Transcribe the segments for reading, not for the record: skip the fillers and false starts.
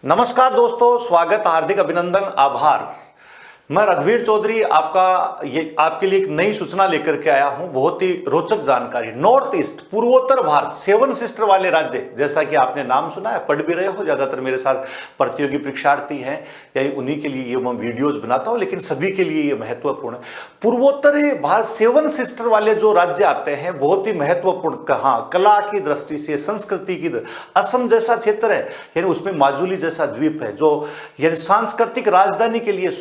नमस्कार दोस्तों, स्वागत, हार्दिक अभिनंदन, आभार। मैं रघुवीर चौधरी आपके लिए एक नई सूचना लेकर के आया हूं। बहुत ही रोचक जानकारी। नॉर्थ ईस्ट, पूर्वोत्तर भारत, 7 सिस्टर वाले राज्य, जैसा कि आपने नाम सुना है, पढ़ भी रहे हो, ज्यादातर मेरे साथ प्रतियोगी परीक्षार्थी हैं, यानी उन्हीं के लिए ये मैं वीडियोज बनाता हूं, लेकिन सभी के लिए ये महत्वपूर्ण है। पूर्वोत्तर भारत 7 सिस्टर वाले जो राज्य आते हैं, बहुत ही महत्वपूर्ण। हाँ, कला की दृष्टि से, संस्कृति की असम जैसा क्षेत्र है, यानी उसमें माजुली जैसा द्वीप है, जो यानी सांस्कृतिक राजधानी के लिए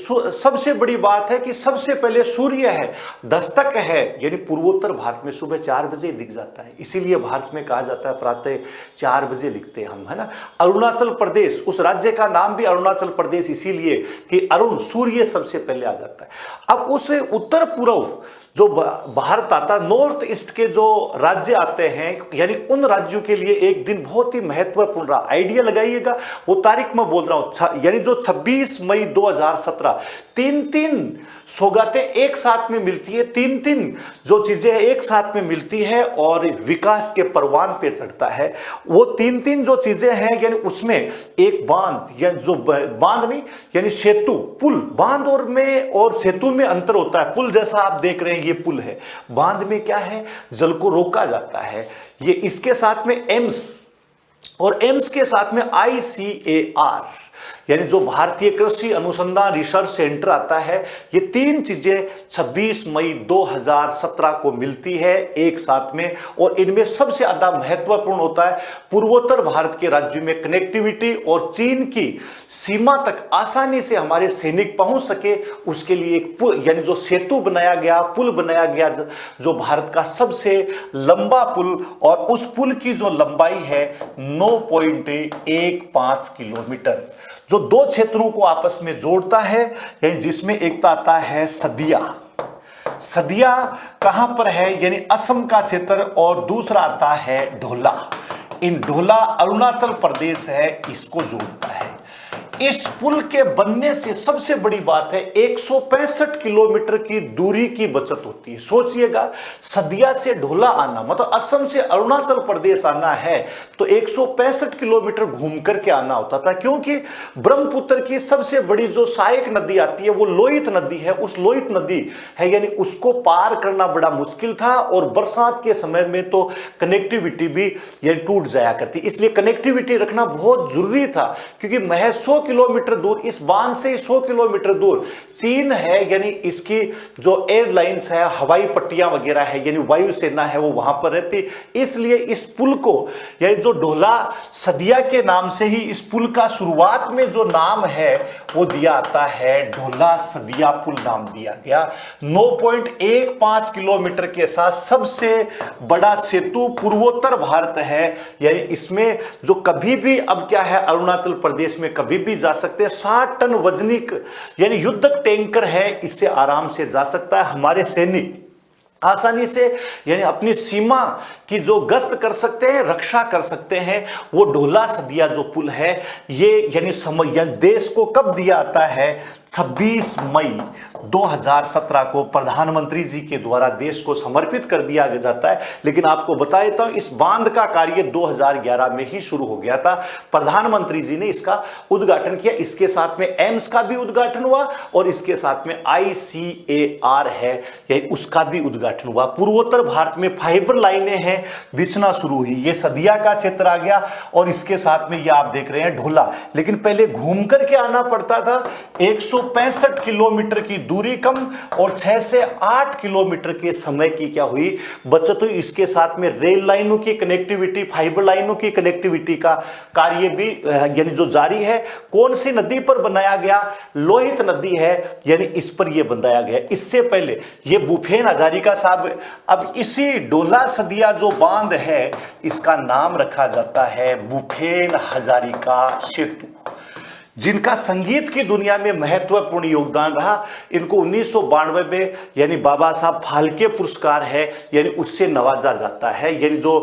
सबसे बड़ी बात है कि सबसे पहले सूर्य है, दस्तक है, यानी पूर्वोत्तर भारत में सुबह 4 बजे दिख जाता है। इसीलिए भारत में कहा जाता है प्रातः 4 बजे लिखते हैं हम, है ना। अरुणाचल प्रदेश, उस राज्य का नाम भी अरुणाचल प्रदेश इसीलिए कि अरुण, सूर्य सबसे पहले आ जाता है। अब उस उत्तर पूर्व जो भारत आता, नॉर्थ ईस्ट के जो राज्य आते हैं, यानी उन राज्यों के लिए एक दिन बहुत ही महत्वपूर्ण रहा। आइडिया लगाइएगा, वो तारीख मैं बोल रहा हूं, यानी जो 26 मई 2017, 3 सौगातें एक साथ में मिलती है, 3 जो चीजें एक साथ में मिलती है और विकास के परवान पे चढ़ता है। वो 3 जो चीजें हैं, यानी उसमें एक बांध, या जो बांध नहीं, यानी सेतु, पुल। बांध और सेतु में अंतर होता है। पुल जैसा आप देख रहे हैं, ये पुल है। बांध में क्या है, जल को रोका जाता है। ये इसके साथ में एम्स, और एम्स के साथ में ICAR, यानी जो भारतीय कृषि अनुसंधान रिसर्च सेंटर आता है। ये 3 चीजें 26 मई 2017 को मिलती है एक साथ में, और इनमें सबसे ज्यादा महत्वपूर्ण होता है पूर्वोत्तर भारत के राज्यों में कनेक्टिविटी, और चीन की सीमा तक आसानी से हमारे सैनिक पहुंच सके, उसके लिए एक पुल, यानी जो सेतु बनाया गया, पुल बनाया गया, जो भारत का सबसे लंबा पुल, और उस पुल की जो लंबाई है 9.15 किलोमीटर, जो 2 क्षेत्रों को आपस में जोड़ता है, यानी जिसमें एक आता है सदिया। सदिया कहां पर है, यानी असम का क्षेत्र, और दूसरा आता है ढोला। इन ढोला अरुणाचल प्रदेश है, इसको जोड़ता है। इस पुल के बनने से सबसे बड़ी बात है 165 किलोमीटर की दूरी की बचत होती है। सोचिएगा, सदिया से ढोला आना, मतलब असम से अरुणाचल प्रदेश आना है, तो 165 किलोमीटर घूम करके आना होता था, क्योंकि ब्रह्मपुत्र की सबसे बड़ी जो सहायक नदी आती है, वो लोहित नदी है। उस लोहित नदी है, यानी उसको पार करना बड़ा मुश्किल था, और बरसात के समय में तो कनेक्टिविटी भी यानी टूट जाया करती। इसलिए कनेक्टिविटी रखना बहुत जरूरी था, क्योंकि महज 100 किलोमीटर दूर, इस बांध से 100 किलोमीटर दूर चीन है, यानी इसकी जो एयरलाइंस है, हवाई पट्टियां वगैरह है, यानी वायुसेना है, वो वहां पर रहती। इसलिए इस पुल को, यानी जो ढोला सदिया के नाम से ही इस पुल का शुरुआत में जो नाम है वो दिया आता है, ढोला सदिया पुल नाम दिया गया। 9.15 किलोमीटर के साथ सबसे बड़ा सेतु पूर्वोत्तर भारत है, यानी इसमें जो कभी भी, अब क्या है, अरुणाचल प्रदेश में कभी भी जा सकते हैं। 60 टन वजनिक यानी युद्धक टैंकर है, इससे आराम से जा सकता है। हमारे सैनिक आसानी से यानी अपनी सीमा की जो गश्त कर सकते हैं, रक्षा कर सकते हैं। वो ढोला सदिया जो पुल है, ये यानी समय देश को कब दिया आता है, 26 मई 2017 को प्रधानमंत्री जी के द्वारा देश को समर्पित कर दिया जाता है। लेकिन आपको बता देता हूं, इस बांध का कार्य 2011 में ही शुरू हो गया था। प्रधानमंत्री जी ने इसका उद्घाटन किया। इसके साथ में एम्स का भी उद्घाटन हुआ, और इसके साथ में ICAR है, यही उसका भी उद्घाटन हुआ। पूर्वोत्तर भारत में फाइबर लाइनें हैं, बिछना शुरू हुई। ये सदिया का क्षेत्र आ गया, और इसके साथ में ये आप देख रहे हैं ढोला। लेकिन पहले घूम करके आना पड़ता था। 165 किलोमीटर की दूरी कम, और 6 से 8 किलोमीटर के समय की क्या हुई, बचत हुई। इसके साथ में रेल लाइनों की कनेक्टिविटी, फाइबर लाइनों की कनेक्टिविटी का कार्य भी यानी जो जारी है। कौन सी नदी पर बनाया गया, लोहित नदी है, यानी इस पर यह बनाया गया। इससे पहले ये भूपेन हजारिका साहब, अब इसी ढोला सदिया जो बांध है, इसका नाम रखा जाता है भूपेन हजारिका सेतु। जिनका संगीत की दुनिया में महत्वपूर्ण योगदान रहा। इनको 1992 में यानी बाबा साहब फाल्के पुरस्कार है यानी उससे नवाजा जाता है। यानी जो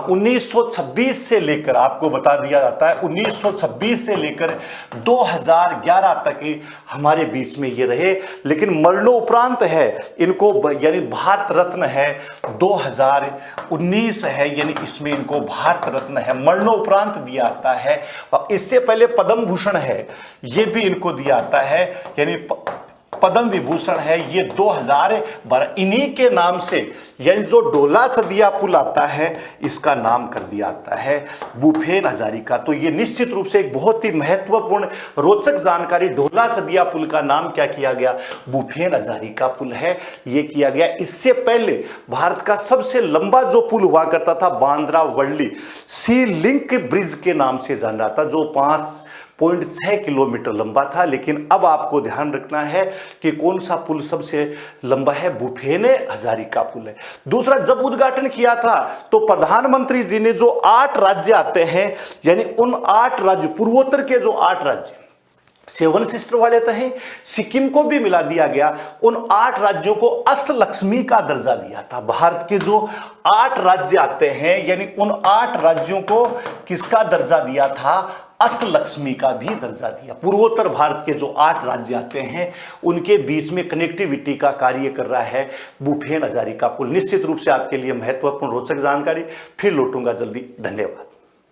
1926 से लेकर आपको बता दिया जाता है 1926 से लेकर 2011 तक हमारे बीच में ये रहे, लेकिन मरणोपरांत है इनको यानी भारत रत्न है 2019 है, यानी इसमें इनको भारत रत्न है मरणोपरांत दिया आता है। और इससे पहले पद्म भूषण है ये भी इनको दिया आता है, यानी पद्म विभूषण है ये 2012। इन्हीं के नाम से यानी जो ढोला सदिया पुल आता है इसका नाम कर दिया आता है भूपेन हजारिका। तो ये निश्चित रूप से एक बहुत ही महत्वपूर्ण रोचक जानकारी। ढोला सदिया पुल का नाम क्या किया गया? भूपेन हजारिका पुल है ये किया गया। इससे पहले भारत का सबसे लंबा जो पुल हुआ करता था बांद्रा वर्ली सी लिंक ब्रिज के नाम से जाना जाता, जो 5.6 किलोमीटर लंबा था। लेकिन अब आपको ध्यान रखना है कि कौन सा पुल सबसे लंबा है? भूपेन हजारिका पुल है। दूसरा, जब उद्घाटन किया था तो प्रधानमंत्री जी ने जो 8 राज्य आते हैं यानी उन 8 राज्य पूर्वोत्तर के जो 8 राज्य 7 सिस्टर वाले तो हैं, सिक्किम को भी मिला दिया गया। उन 8 राज्यों को अष्टलक्ष्मी का दर्जा दिया था। भारत के जो 8 राज्य आते हैं यानी उन 8 राज्यों को किसका दर्जा दिया था? अष्टलक्ष्मी का भी दर्जा दिया। पूर्वोत्तर भारत के जो 8 राज्य आते हैं उनके बीच में कनेक्टिविटी का कार्य कर रहा है भूपेन हजारिका पुल। निश्चित रूप से आपके लिए महत्वपूर्ण रोचक जानकारी। फिर लौटूंगा जल्दी। धन्यवाद।